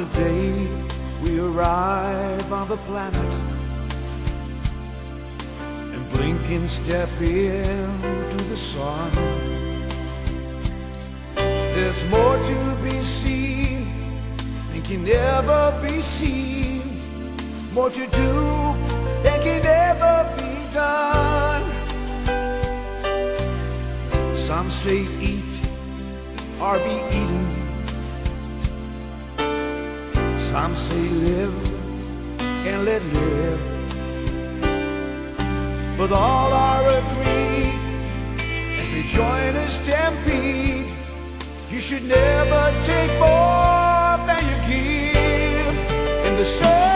the day we arrive on the planet and blink and step into the sun. There's more to be seen than can ever be seen, more to do than can ever be done. Some say eat or be eaten, some say live and let live, but all are agreed as they join a stampede. You should never take more than you give. In the sun